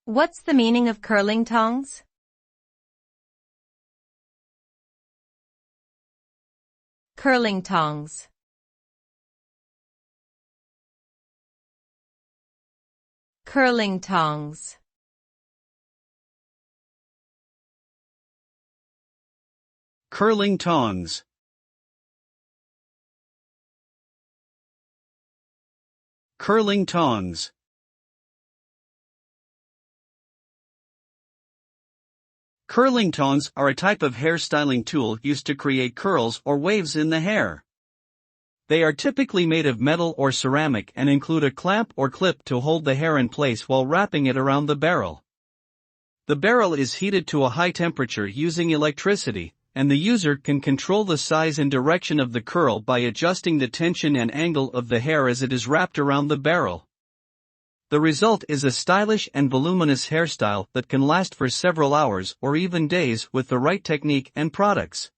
What's the meaning of curling tongs? Curling tongs. Curling tongs. Curling tongs. Curling tongs. Curling tongs are a type of hairstyling tool used to create curls or waves in the hair. They are typically made of metal or ceramic and include a clamp or clip to hold the hair in place while wrapping it around the barrel. The barrel is heated to a high temperature using electricity, and the user can control the size and direction of the curl by adjusting the tension and angle of the hair as it is wrapped around the barrel. The result is a stylish and voluminous hairstyle that can last for several hours or even days with the right technique and products.